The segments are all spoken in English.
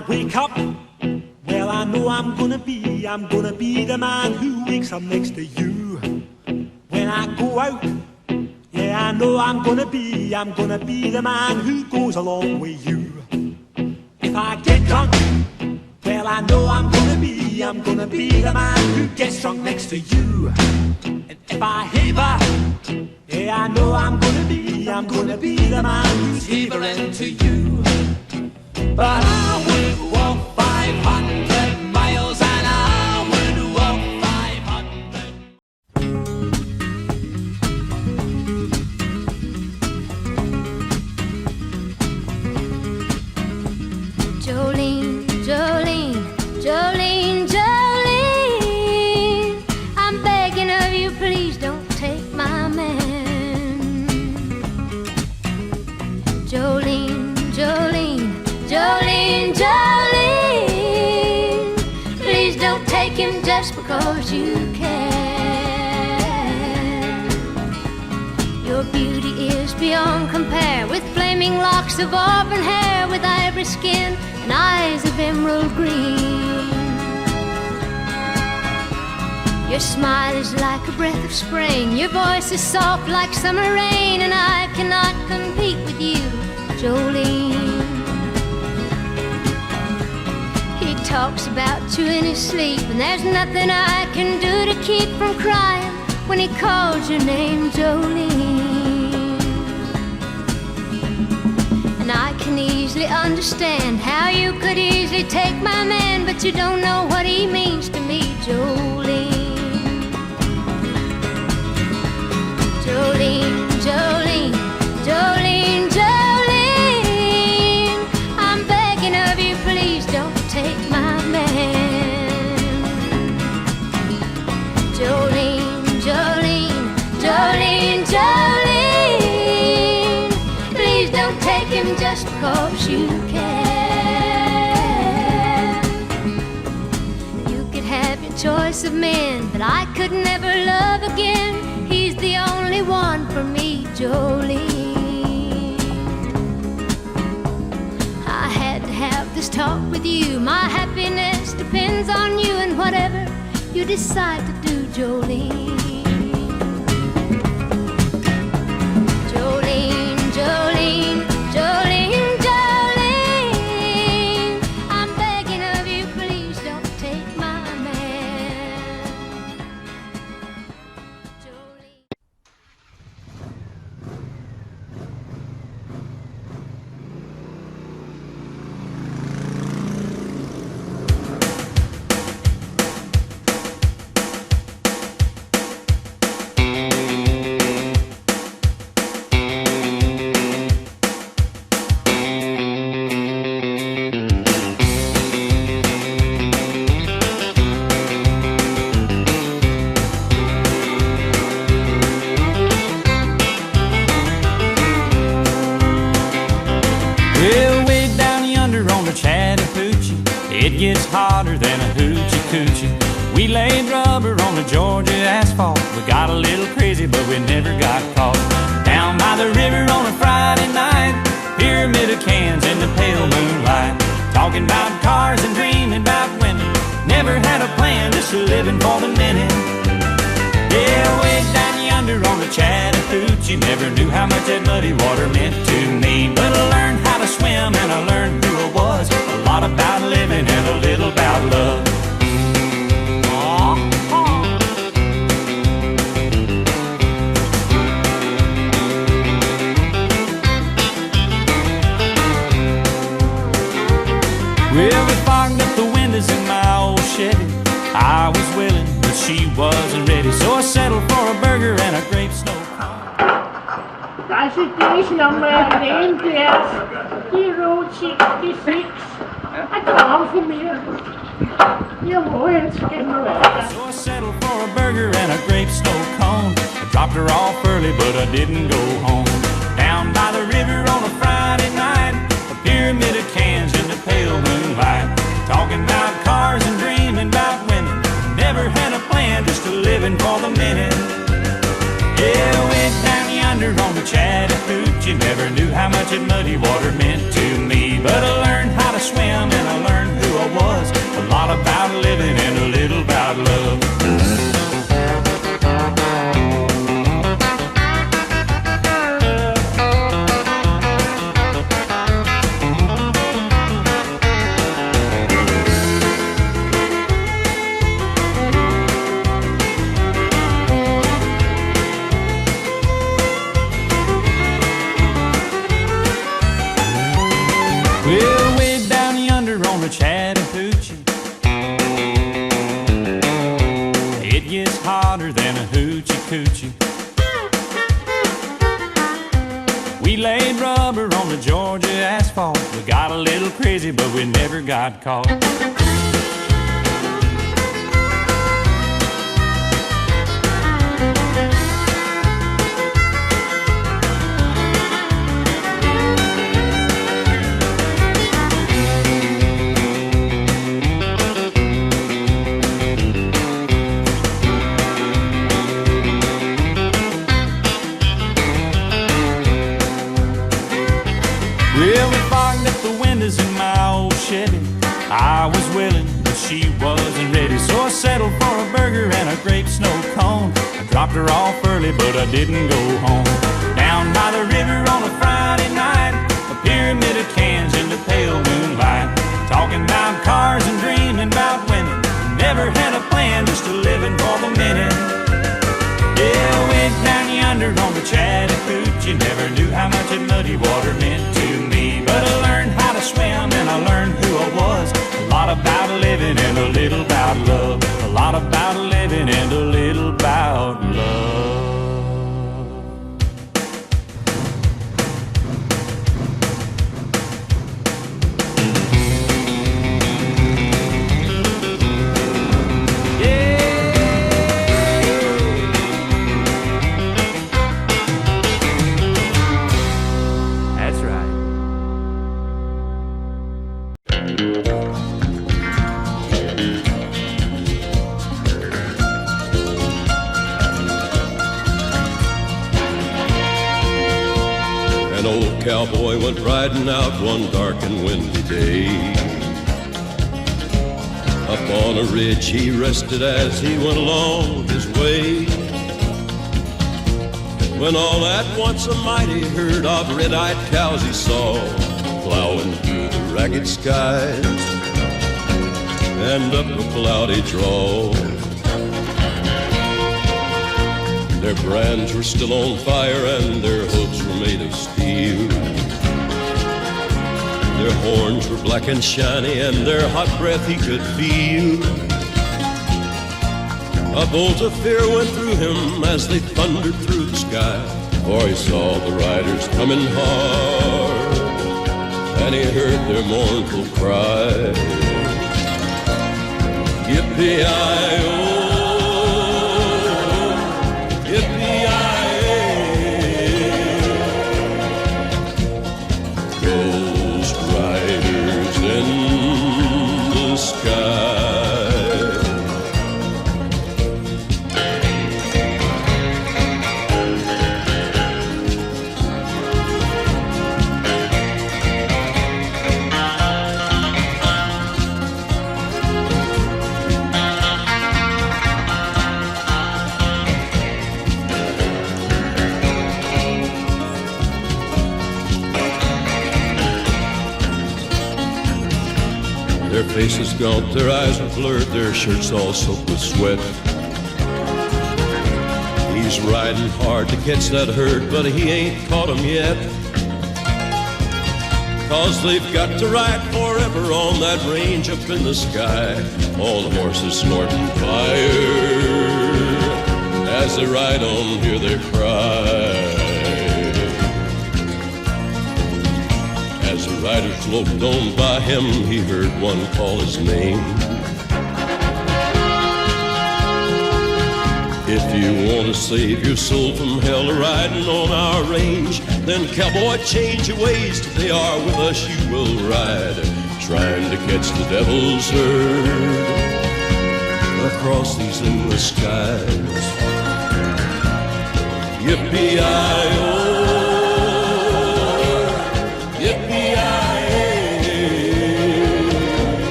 I wake up, well, I know I'm gonna be the man who wakes up next to you. When I go out, yeah, I know I'm gonna be the man who goes along with you. If I get drunk, well, I know I'm gonna be the man who gets drunk next to you. And if I haver, yeah, I know I'm gonna be the man who's havering to you. But I would walk 500 miles and I would walk 500. Jolene, Jolene, Jolene, Jolene, I'm begging of you, please don't take my man. Jolene, Jolene, Jolene, Jolene, please don't take him just because you can. Your beauty is beyond compare, with flaming locks of auburn hair, with ivory skin and eyes of emerald green. Your smile is like a breath of spring, your voice is soft like summer rain, and I cannot compete with you, Jolene. He talks about you in his sleep, and there's nothing I can do to keep from crying when he calls your name, Jolene. And I can easily understand how you could easily take my man, but you don't know what he means to me, Jolene. Jolene, Jolene, Jolene, Jolene, I'm begging of you, please don't take my man. Jolene, Jolene, Jolene, Jolene, please don't take him just because you can. You could have your choice of men, but I could never love again. He's the only one for me, Jolene. I had to have this talk with you. My happiness depends on you, and whatever you decide to do, Jolene. Jolene, Jolene, Jolene, Jolene, I'm begging of you, please don't take my man. Jolene. Well, way down yonder on the Chattahoochee, it gets hotter than a hoochie coochie. We laid rubber on the Georgia asphalt. We got a little crazy, but we never got caught. Down by the river on a Friday night, pyramid of cans in the pale moonlight, talking about cars and dreaming about women. Never had a plan, just living for the minute. Yeah, way down yonder on the Chattahoochee, never knew how much that muddy water meant to me. But I learned how to swim and I learned who I was, a lot about living and a little about love. Well, we fogged up the windows in my old Chevy. I was willing, but she wasn't ready, so I settled for a burger and a grape snow cone. Das ist die Nummer 10, die Route 66. Ein Traum von mir. Jawohl, jetzt gehen wir weiter. So I settled for a burger and a grape snow cone. I dropped her off early, but I didn't go home. Down by the river on a Friday night, a pyramid of cans in the pale moonlight, talking about cars and dreaming about women. Never had a plan, just a living for the minute. Yeah, went down yonder on the Chattahoochee, never knew how much that muddy water meant to me. But I learned how to to swim and I learned who I was. A lot about living and a little about love. Well, way down yonder on the Chattahoochee, it gets hotter than a hoochie coochie. We laid rubber on the Georgia asphalt. We got a little crazy, but we never got caught. Well, we fogged up the windows in my old Chevy. I was willing, but she wasn't ready. So I settled for a burger and a grape snow cone. I dropped her off early, but I didn't go home. Down by the river on a Friday night, a pyramid of cans in the pale moonlight. Talking about cars and dreaming about women. Never had a plan, just a living for the minute. Yeah, I went down yonder on the Chattahoochee. Never knew how much that muddy water meant to me. But I learned how to swim and I learned who I was. A lot about living and a little about love. A lot about living and a little about love. An old cowboy went riding out one dark and windy day. Up on a ridge he rested as he went along his way, when all at once a mighty herd of red-eyed cows he saw plowing through the ragged skies and up a cloudy draw. Their brands were still on fire and their hooves were made of steel. Their horns were black and shiny and their hot breath he could feel. A bolt of fear went through him as they thundered through the sky, for he saw the riders coming hard and he heard their mournful cry. Yippee-i-oh, Ghost riders in the sky. Their faces gaunt, their eyes are blurred, their shirts all soaked with sweat. He's riding hard to catch that herd, but he ain't caught 'em yet. 'Cause they've got to ride forever on that range up in the sky. All the horses snorting fire. As they ride on, hear their cry. As the riders loped on by him, he heard one call his name. If you want to save your soul from hell riding on our range, then cowboy, change your ways. They are with us, you will ride, trying to catch the devil's herd across these endless skies. Yippee-i-oh, yippee-i-oh.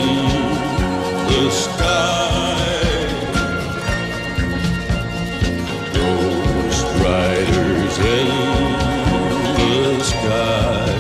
in the sky. Ghost riders in the sky.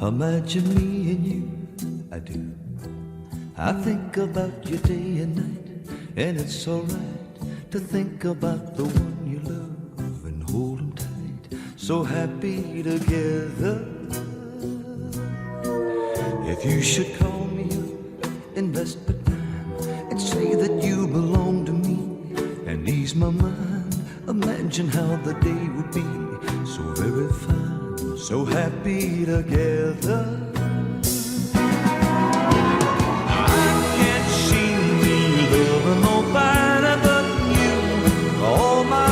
Imagine me and you, I do. I think about you day and night, and it's alright to think about the one you love and hold him tight. So happy together. If you should call me up in desperate time and say that you belong to me and ease my mind, imagine how the day would be so very fine, so happy together. I can't see me loving nobody but you all my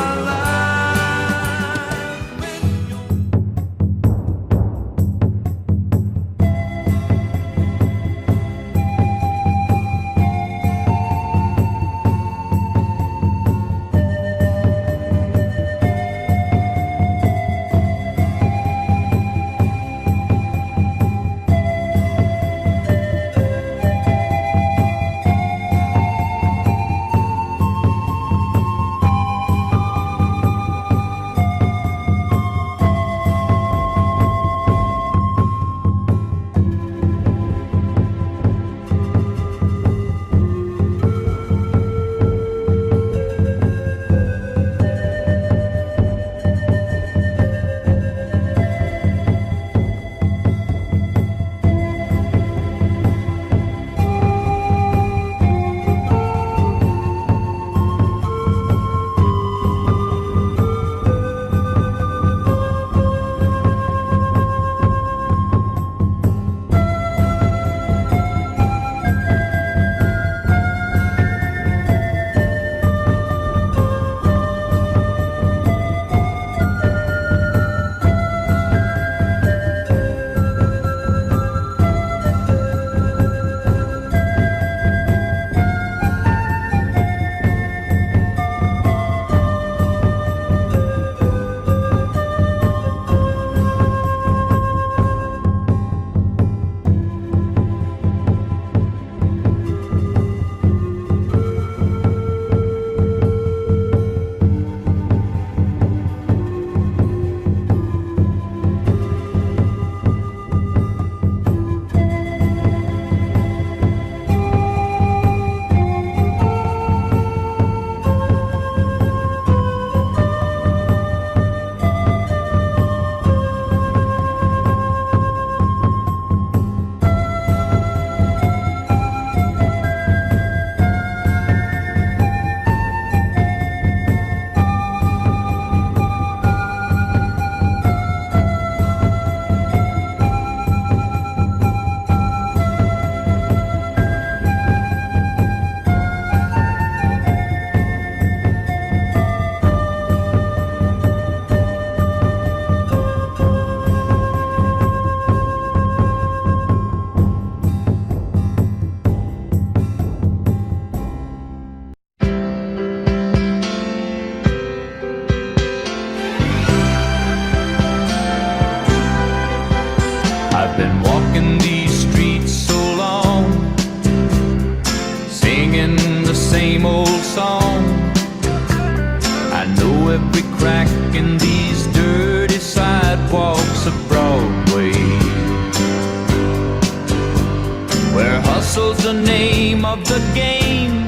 the name of the game,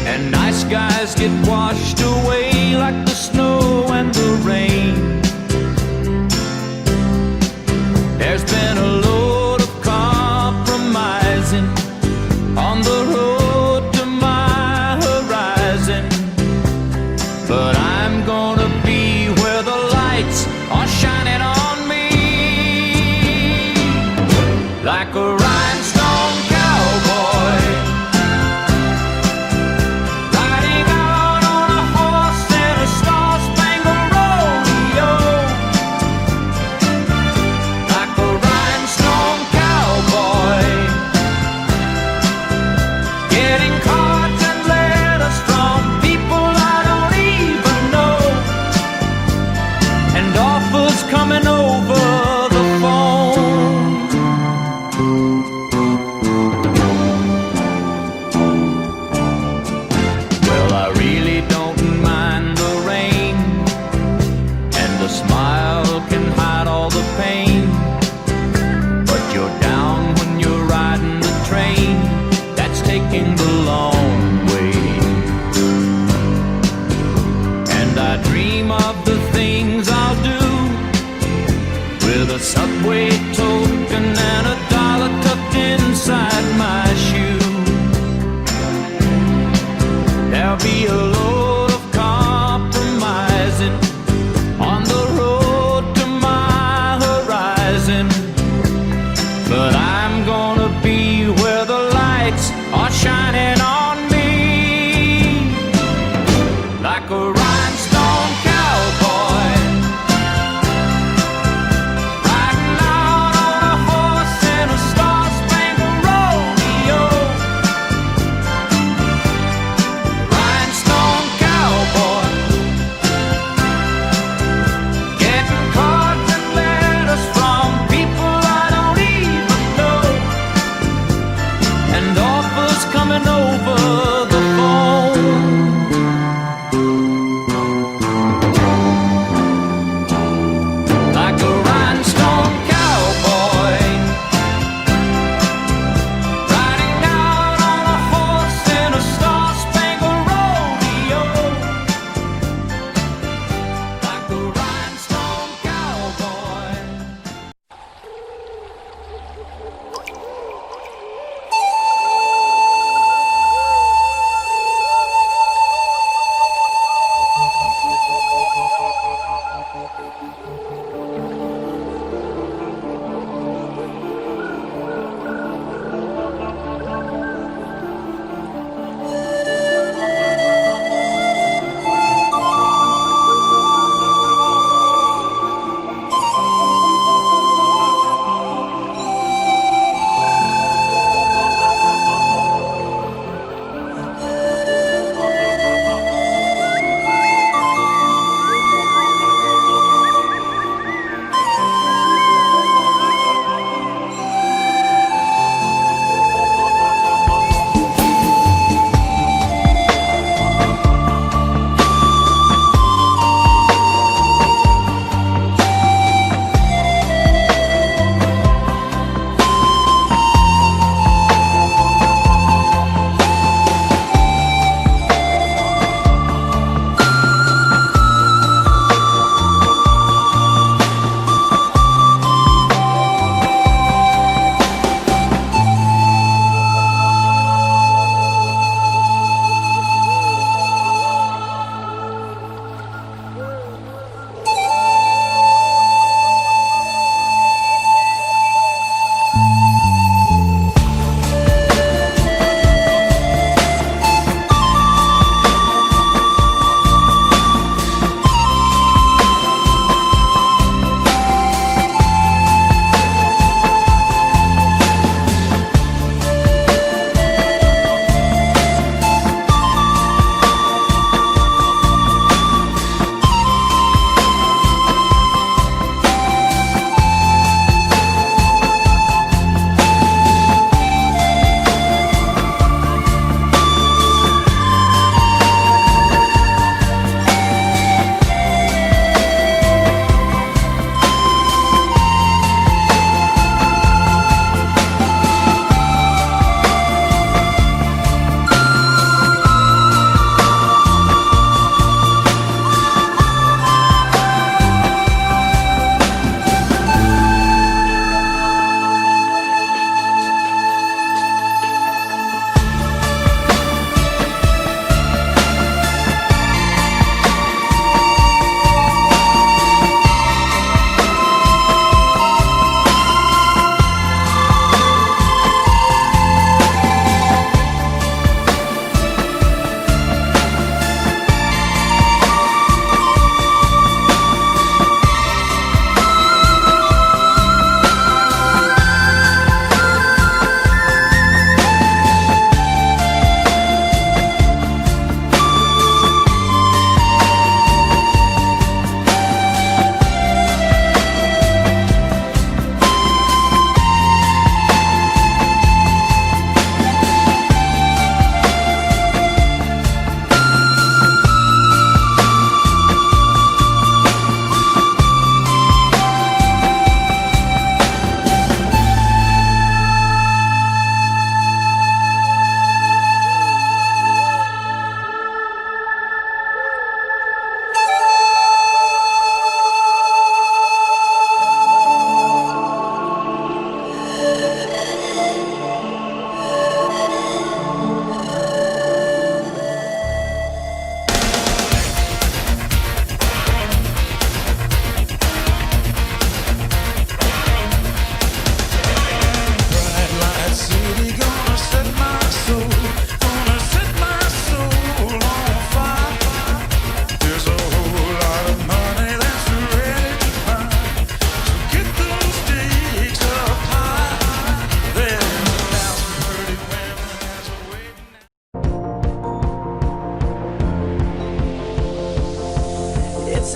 and nice guys get washed away like the snow and the rain. There's been a load of compromising on the road to my horizon, but I'm gonna be where the lights are shining on me like a rhinestone cowboy, riding out on a horse in a star-spangled rodeo. Like a rhinestone cowboy, getting cards and letters from people I don't even know, and offers coming over the phone. Well, I really don't mind the rain, and the smile can hide all the pain, but you're down when you're riding the train that's taking the long way. And I dream of the things I'll do with a subway token and a dollar tucked inside my shoe. There'll be a load of compromising on the road to my horizon, but I'm gonna be where the lights are shining on me like a rhinestone cowboy, riding out on a horse in a star-spangled rodeo. Rhinestone cowboy, getting cards and letters from people I don't even know, and offers coming over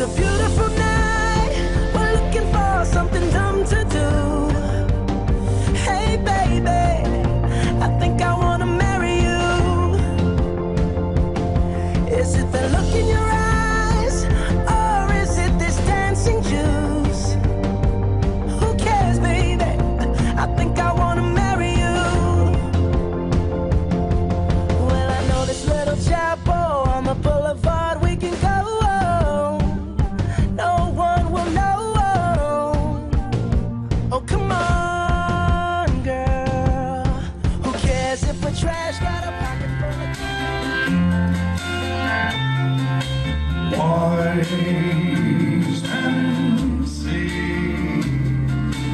It's a beautiful night. We're looking for something dumb to do. Hey baby, I think I wanna marry you. Is it the look in your eyes, or is it this dancing juice? Who cares, baby? I think I wanna marry you. Well, I know this little chapel on the boulevard we can go. No one will know. Oh, come on, girl. Who cares if we're trash got a pocket full of Wise men say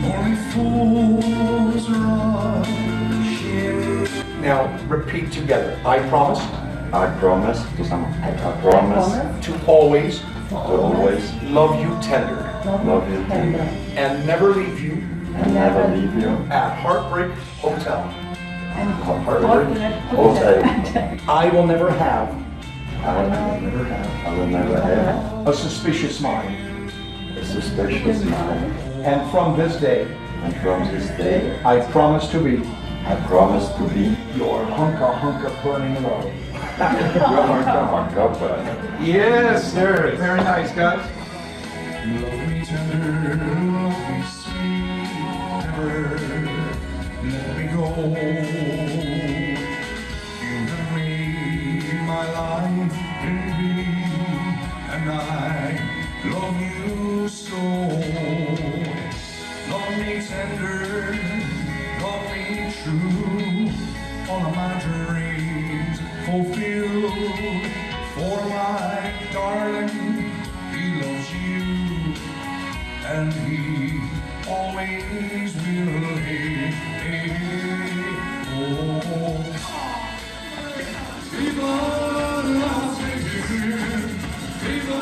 only fools rush in. Now repeat together. I promise. I promise. I promise To always. to always Love you tender. love you tender And never leave you. and never leave you. At Heartbreak Hotel. Heartbreak Hotel. I will never have. I will never have A suspicious mind. a suspicious mind. And from this day, And from this day, I promise to be I promise to be your hunka burning love. your hunka buddy. Yes, sir. Very nice, guys. Love me tender, love me sweet, never let me go. You have made my life, baby, and I love you so. Love me tender, love me true, all of my dreams fulfilled. For my darling, he loves you, and he always will. Hey, hey, oh. Viva Las Vegas, viva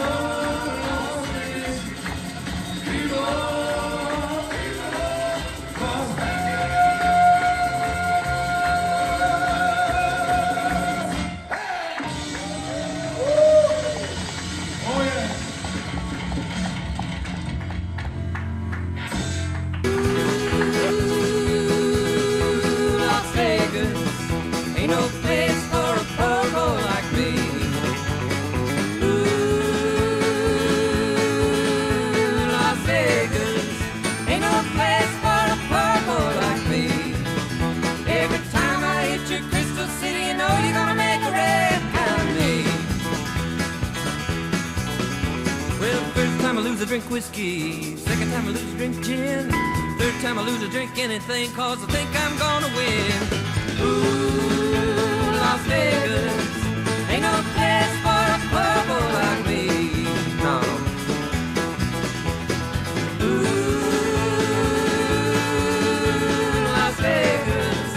Las Vegas, viva, viva Las Vegas. Oh yeah. Las Vegas ain't no place for a poor boy like me. Ooh, Las Vegas ain't no place for a poor boy like me. Every time I hit your Crystal City, you know you're gonna make a red out of me. Well, first time I lose, I drink whiskey. Second time I lose, I drink gin. Third time I lose, I drink anything, cause I think I'm gonna win. Ooh, Las Vegas ain't no place for a poor boy like me. No. Ooh, Las Vegas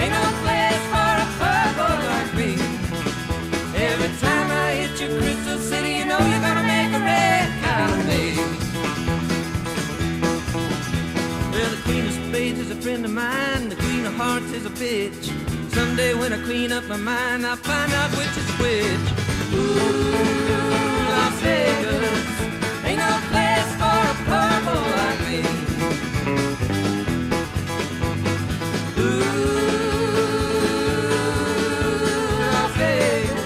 ain't no place for a poor boy like me. Every time I hit your Crystal City, you know you're gonna make a red out of me. Well, the Queen of Spades is a friend of mine. The Queen of Hearts is a bitch. Someday when I clean up my mind, I'll find out which is which. Ooh, Las Vegas ain't no place for a poor boy like me. Ooh, Las Vegas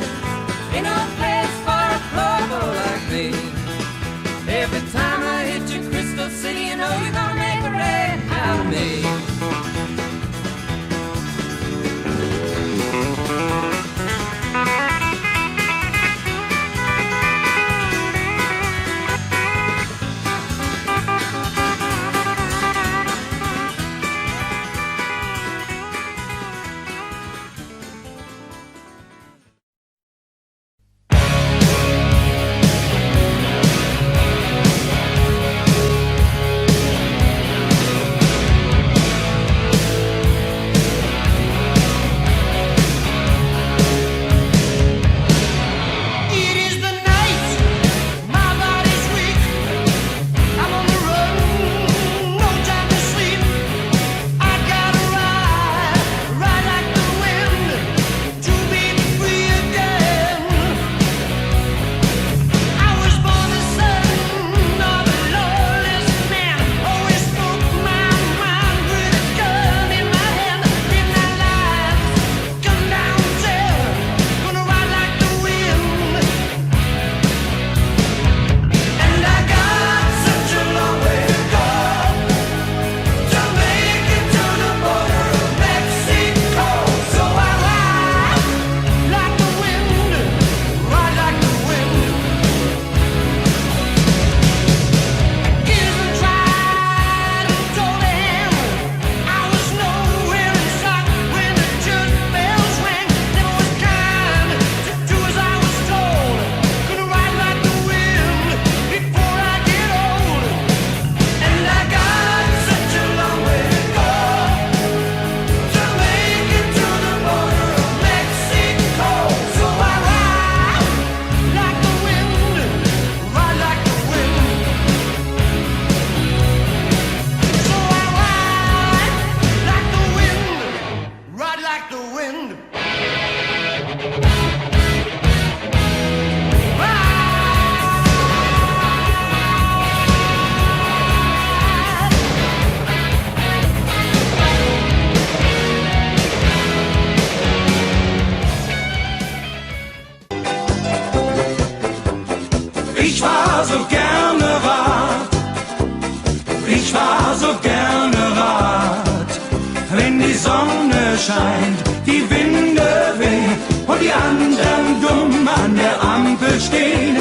ain't no place for a poor boy like me. Every time I hit your Crystal City, you know you're gonna make a red out of me. so gerne Rad. Ich fahr so gerne Rad. Wenn die Sonne scheint, die Winde wehen und die anderen dumm an der Ampel stehen,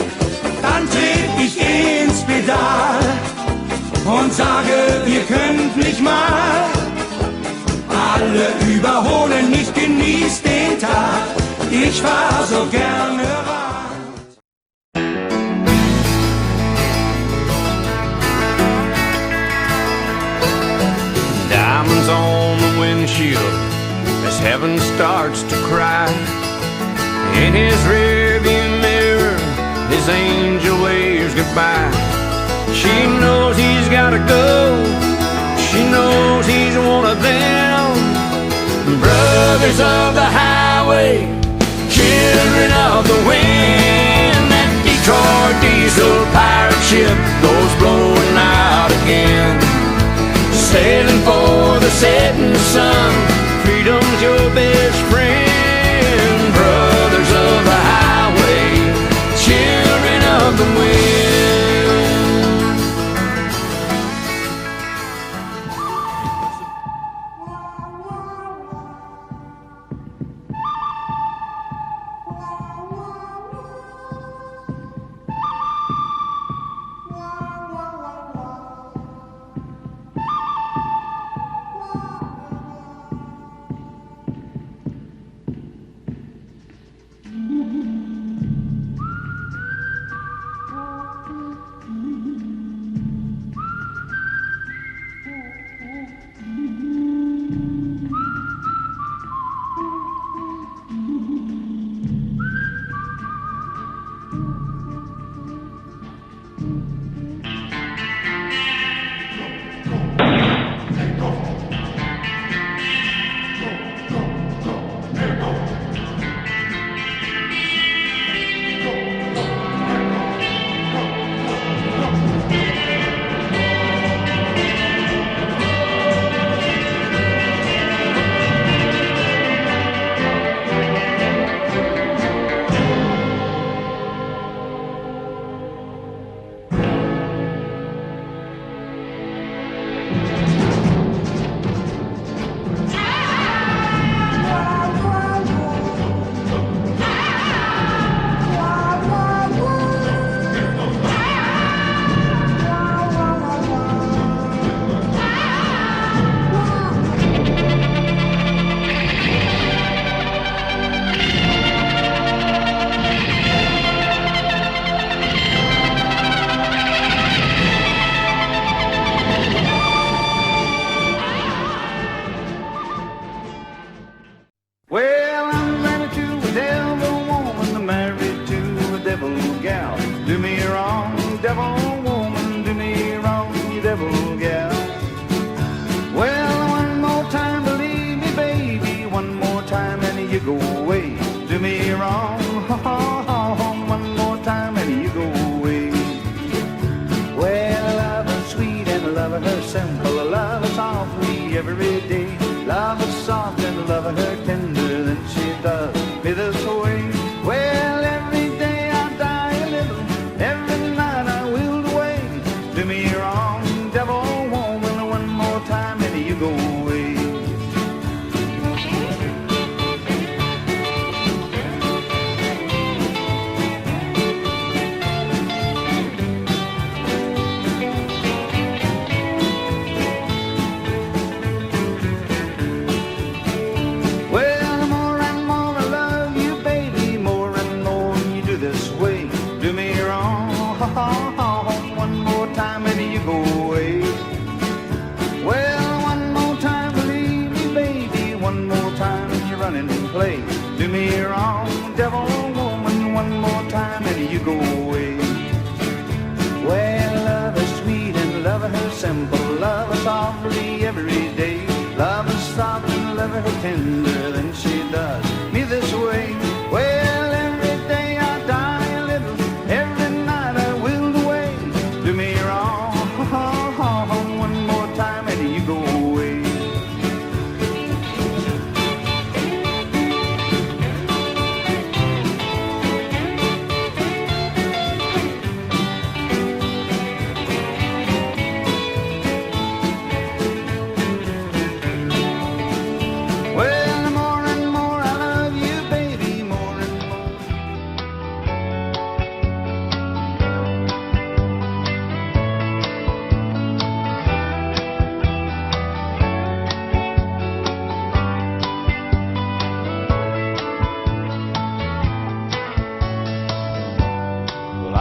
dann tret ich ins Pedal und sage, ihr könnt nicht mal. Alle überholen mich, genießt den Tag. Ich fahr so gerne Rad. Diamonds on the windshield as heaven starts to cry. In his rearview mirror, his angel waves goodbye. She knows he's gotta go. She knows he's one of them. Brothers of the highway, children of the wind. That Detroit diesel pirate ship goes blowing out again. Sailing for the setting sun, freedom's your best friend. Brothers of the highway, children of the wind.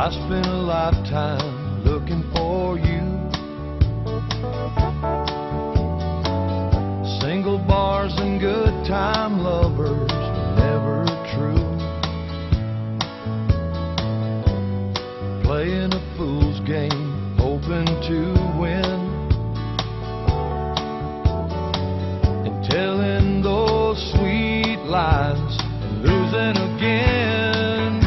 I spent a lifetime looking for you. Single bars and good time lovers are never true. Playing a fool's game, hoping to win, and telling those sweet lies and losing again.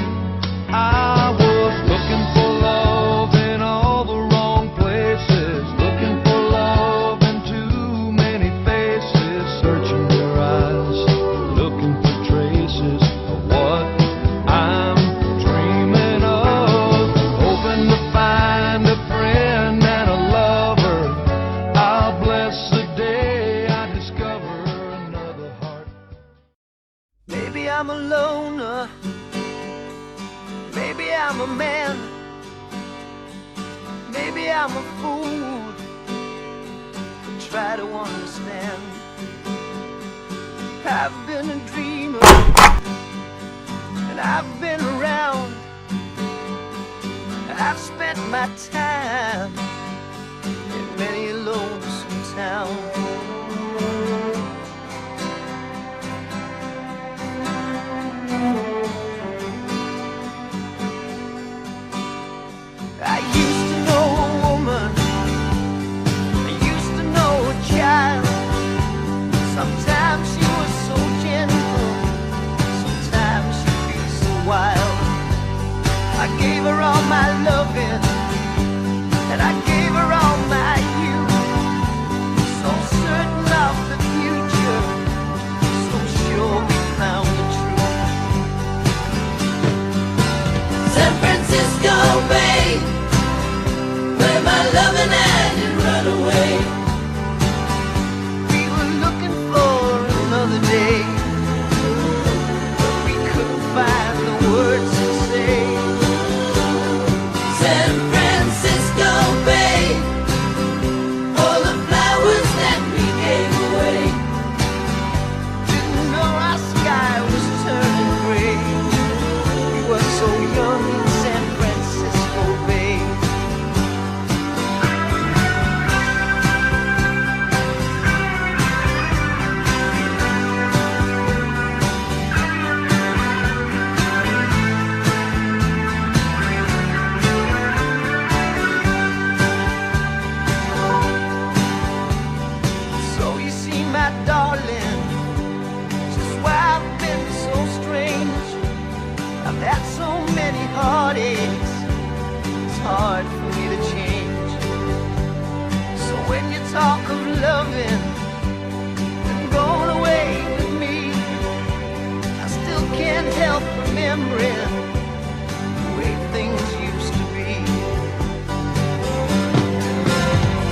I was looking for love in all the wrong places, looking for love in too many faces, searching your eyes, looking for traces of what I'm dreaming of, hoping to find a friend and a lover. I'll bless the day I discover another heart. Maybe I'm a loner, maybe I'm a man, maybe I'm a fool, but try to understand. I've been a dreamer, and I've been around. I've spent my time in many a lonesome town. I used to know a woman, I used to know a child. Sometimes she was so gentle, sometimes she'd be so wild. I gave her all my loving, and I gave her all my youth. So certain of the future, so sure we found the truth. San Francisco Bay, where my loving had run away. We were looking for another day, but we couldn't find the words to say. San Francisco Bay, all the flowers that we gave away. Didn't know our sky was turning gray. We were so young in San Francisco Bay. So you see, my darling, just why I've been so strange. I've had so many heartaches, it's hard for me to change. So when you talk of loving and going away with me, I still can't help remembering the way things used to be.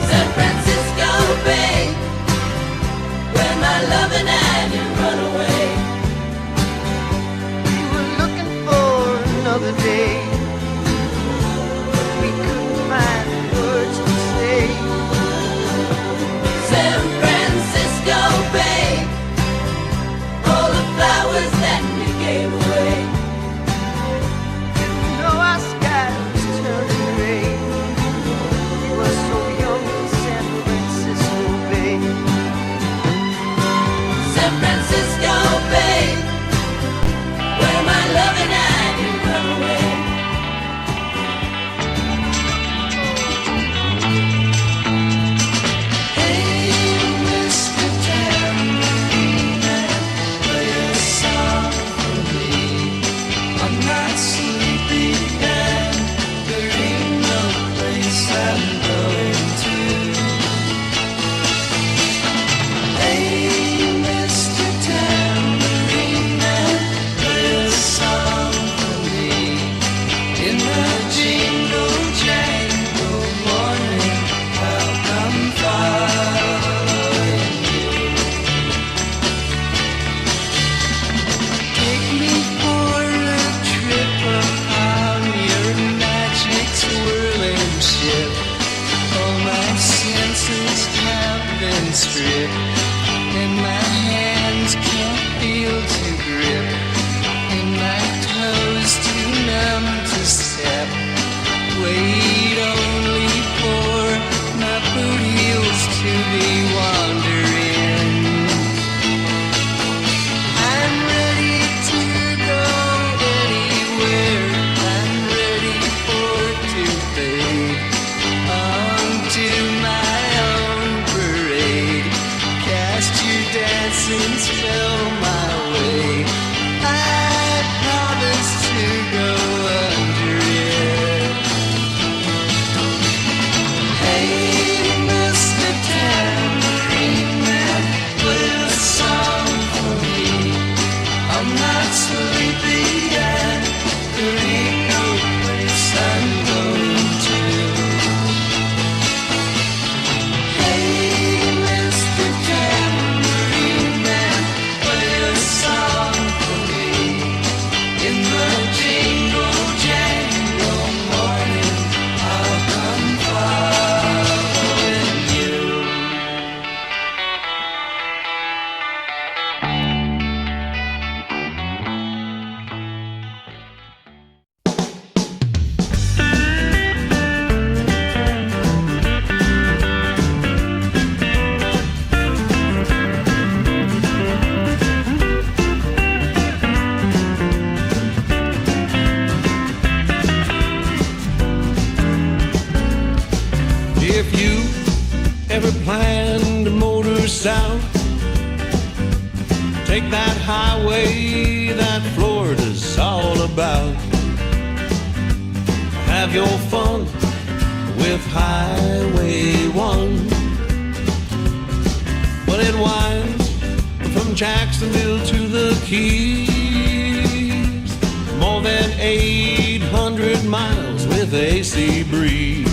San Francisco Bay, where my loving had run away. We were looking for another day, but we couldn't find words to say. San Francisco Bay, all the flowers that we gave away. Didn't know our sky was turning gray. We were so young in San Francisco Bay. San Francisco Bay, where my loving had run away. Hey, Mr. Tambourine Man, play a song for me. I'm not sleepy and there ain't no place I'm going to. Hey, Mr. Tambourine Man, play a song for me. In the jingle jangle morning, I'll come following you. Take me for a trip Have your fun with Highway 1. Well, it winds from Jacksonville to the Keys, more than 800 miles with AC breeze.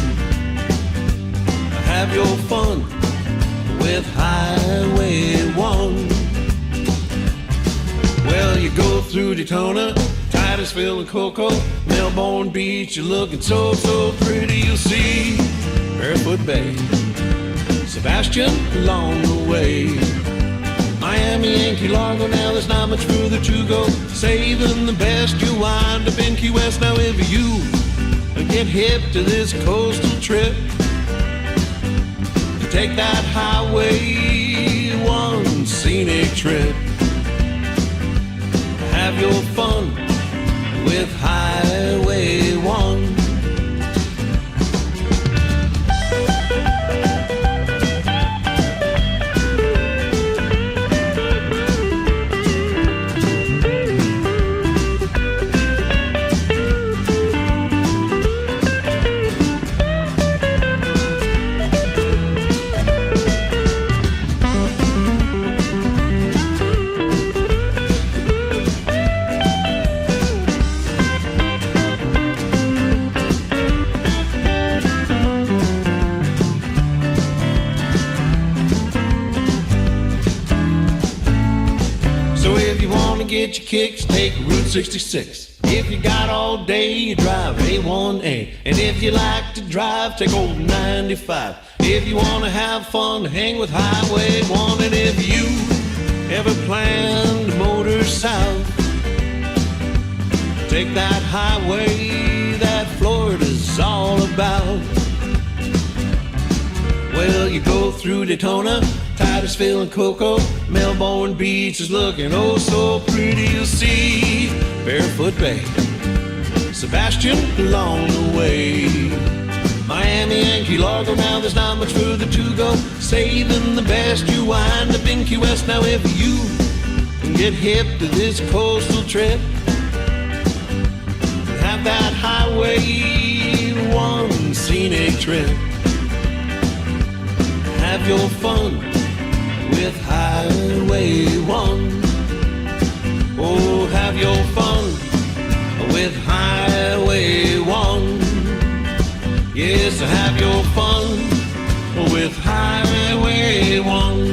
Have your fun with Highway 1. Well, you go through Daytona, Titusville and Cocoa, Melbourne Beach, you're looking so, so pretty. You'll see Barefoot Bay, Sebastian along the way, Miami and Key Largo, now there's not much further to go. Saving the best, you wind up in Key West. Now if you get hip to this coastal trip, take that Highway 1 scenic trip. Have your fun with Highway 1. Get your kicks, take Route 66. If you got all day, you drive A1A. And if you like to drive, take old 95. If you want to have fun, hang with Highway 1. And if you ever plan to motor south, take that highway that Florida's all about. Well, you go through Daytona, Titusville and Cocoa, Melbourne Beach is looking oh so pretty. You'll see Barefoot Bay, Sebastian along the way, Miami and Key Largo, now there's not much further to go. Saving the best, you wind up in Key West. Now if you get hip to this coastal trip, have that Highway 1 scenic trip. Have your fun with Highway 1. Oh, have your fun with Highway 1. Yes, have your fun with Highway 1.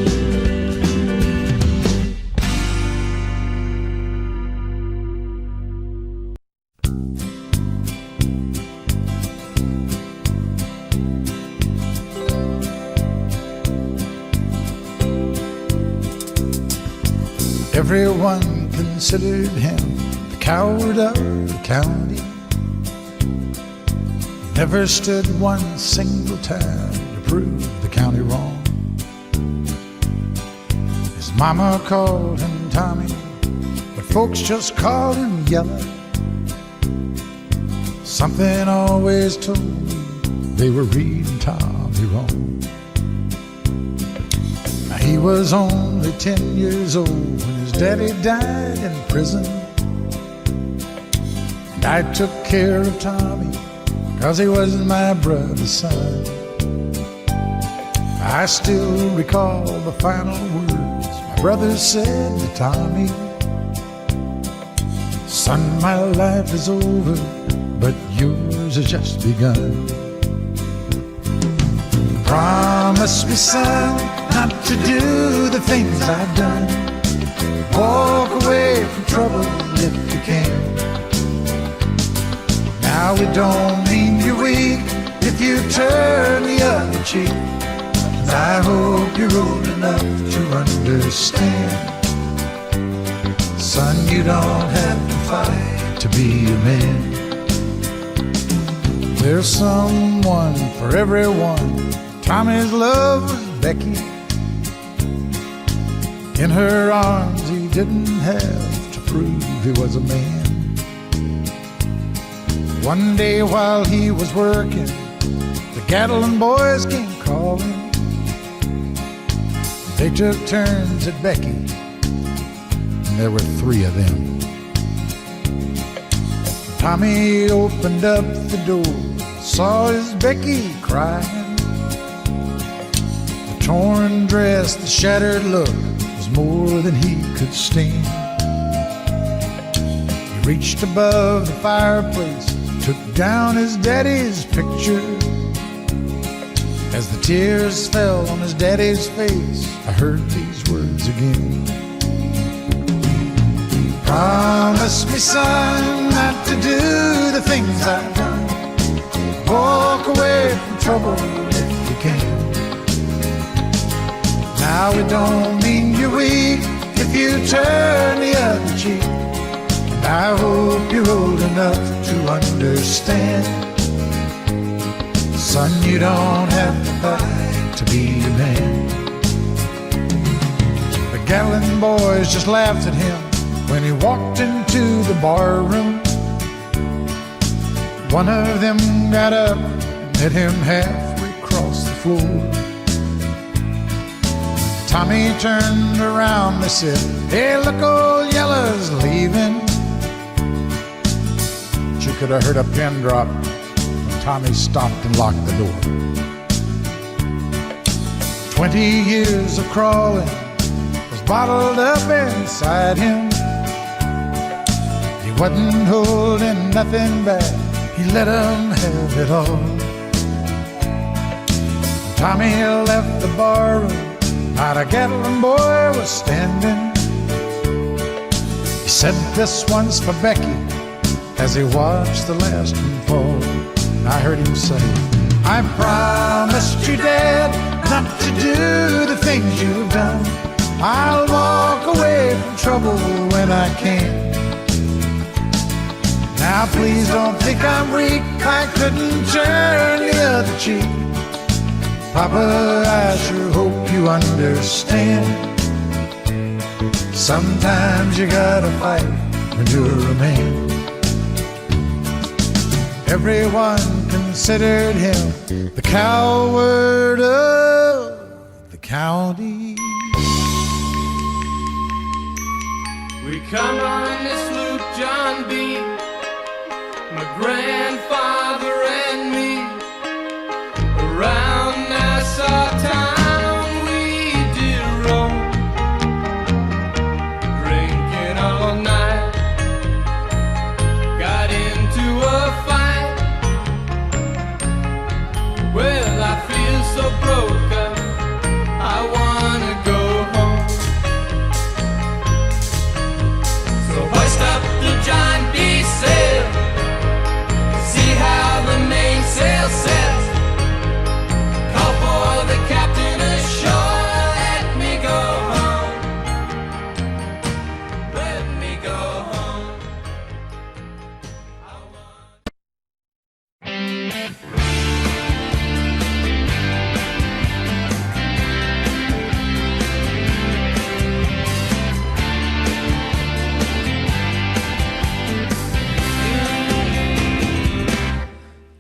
Everyone considered him the coward of the county. Never stood one single time to prove the county wrong. His mama called him Tommy, but folks just called him Yellow. Something always told me they were reading Tommy wrong. Now he was only 10 years old when his daddy died in prison, and I took care of Tommy 'cause he wasn't my brother's son. I still recall the final words my brother said to Tommy: "Son, my life is over, but yours has just begun. Promise me, son, not to do the things I've done. Walk away from trouble if you can. Now it don't mean you're weak if you turn the other cheek. And I hope you're old enough to understand. Son, you don't have to fight to be a man. There's someone for everyone." Tommy's love was Becky. In her arms he didn't have to prove he was a man. One day while he was working, the Gatlin boys came calling. They took turns at Becky, and there were 3 of them. Tommy opened up the door saw his Becky crying. The torn dress, the shattered look was more than he could stand. He reached above the fireplace, took down his daddy's picture. As the tears fell on his daddy's face, I heard these words again. Promise me, son, not to do the things I've done. Walk away from trouble if you can. Now it don't mean you're weak if you turn the other cheek. And I hope you're old enough to understand. Son, you don't have to fight to be a man. The Gatlin boys just laughed at him when he walked into the bar room. One of them got up and met him halfway across the floor. Tommy turned around, they said, "Hey, look, old Yella's leaving." But you could have heard a pin drop when Tommy stopped and locked the door. 20 years of crawling was bottled up inside him. He wasn't holding nothing back, he let him have it all. Tommy left the barroom, not a Gatlin boy was standing. He said, "This one's for Becky," as he watched the last one fall. And I heard him say, "I promised you, Dad, not to do the things you've done. I'll walk away from trouble when I can. Now please don't think I'm weak, I couldn't turn the other cheek. Papa, I sure hope you understand. Sometimes you gotta fight when you're a man." Everyone considered him the coward of the county. We come on this loop, John B., my grandfather and me, around Nassau town we did roam, drinking all night, got into a fight. Well, I feel so broken, I wanna go home. So hoist up the John B. sail, see how the mainsail sets. Call for the captain ashore, let me go home. Let me go home.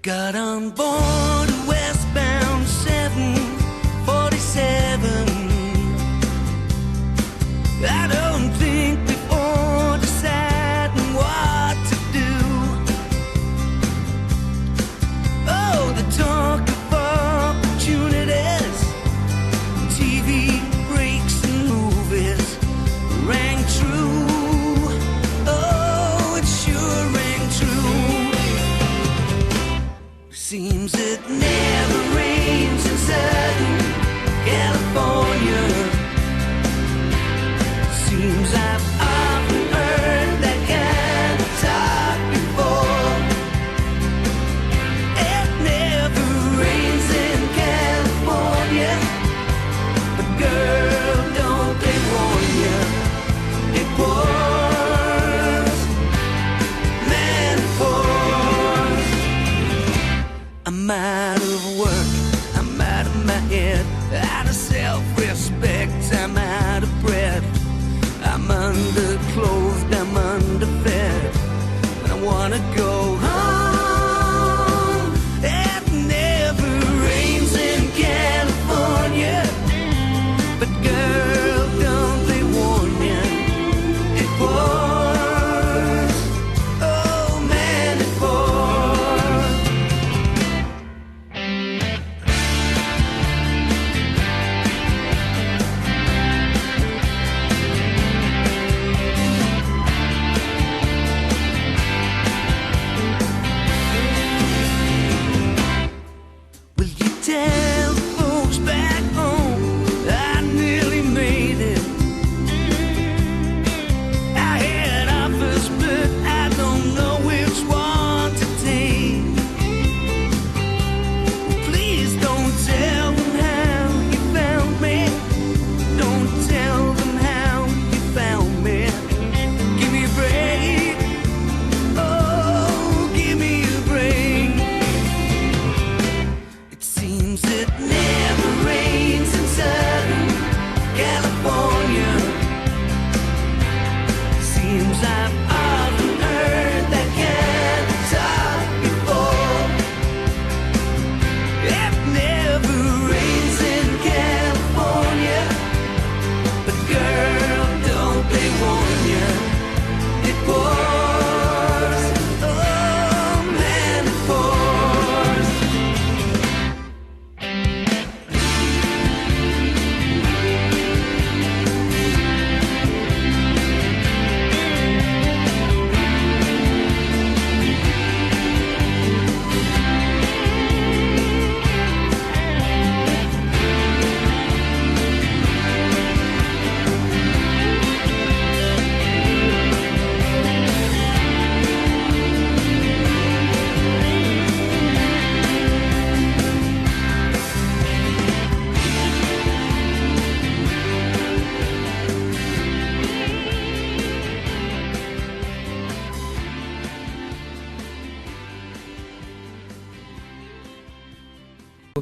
Got on board a westbound 747. I don't think before deciding what to do. Oh, the talk of opportunities, TV breaks and movies rang true. Oh, it sure rang true. Seems it never rains in Southern California. Seems I've often heard that kind of talk before. It never rains in California, but girl, don't they warn you? It pours, man, it pours. I'm out of work, I'm out of my head, out of self-respect, I'm out of breath. I'm underclothed, I'm underfed, and I wanna go home. It never rains in California, but girl, don't they warn you? It pours, oh man, it pours.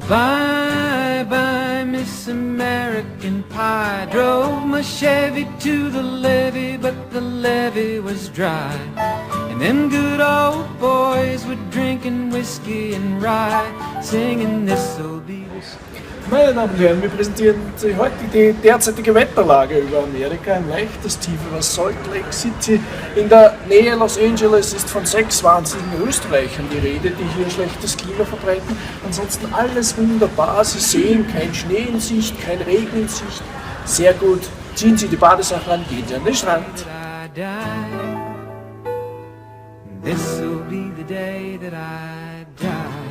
Bye bye, Miss American Pie. Drove my Chevy to the levee, but the levee was dry. And them good old boys were drinking whiskey and rye, singing this'll be this. Meine Damen und Herren, wir präsentieren heute die derzeitige Wetterlage über Amerika. Ein leichtes Tief über Salt Lake City in der Nähe Los Angeles ist von 6 wahnsinnigen Österreichern die Rede, die hier schlechtes Klima verbreiten. Ansonsten alles wunderbar. Sie sehen, kein Schnee in Sicht, kein Regen in Sicht. Sehr gut. Ziehen Sie die Badesachen an, gehen Sie an den Strand. This'll be the day that I die.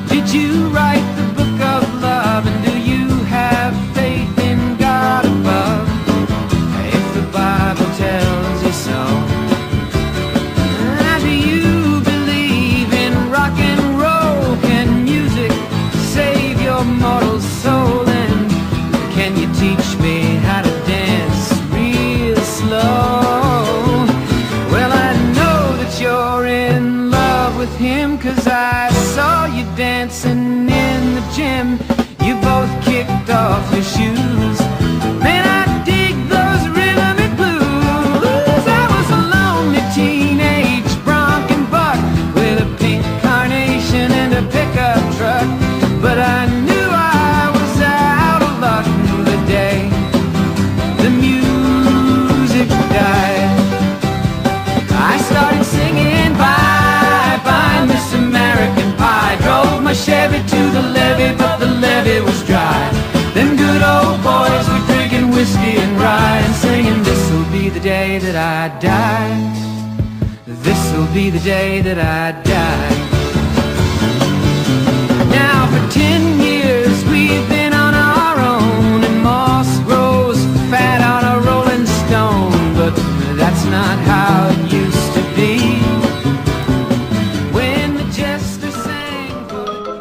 Did you write the book of love, and do you have faith in God above? If the Bible tells you so. Do you believe in rock and roll? Can music save your mortal soul? And can you teach me how to dance real slow? Well, I know that you're in love with him, 'cause I saw you dancing in the gym. You both kicked off your shoes. Man, I dig those rhythm and blues. I was a lonely teenage bronc and buck with a pink carnation and a pickup truck, but I knew I was out of luck the day the music died. I started singing bye bye, Miss American Pie. Drove my Chevy to the levee, but the levee was dry. Them good old boys were drinking whiskey and rye and singing, this'll be the day that I die. This'll be the day that I die. Now for 10 years we've been on our own, and moss grows fat on a rolling stone, but that's not how it used to be. When the jester sang good.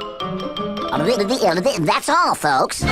That's all, folks.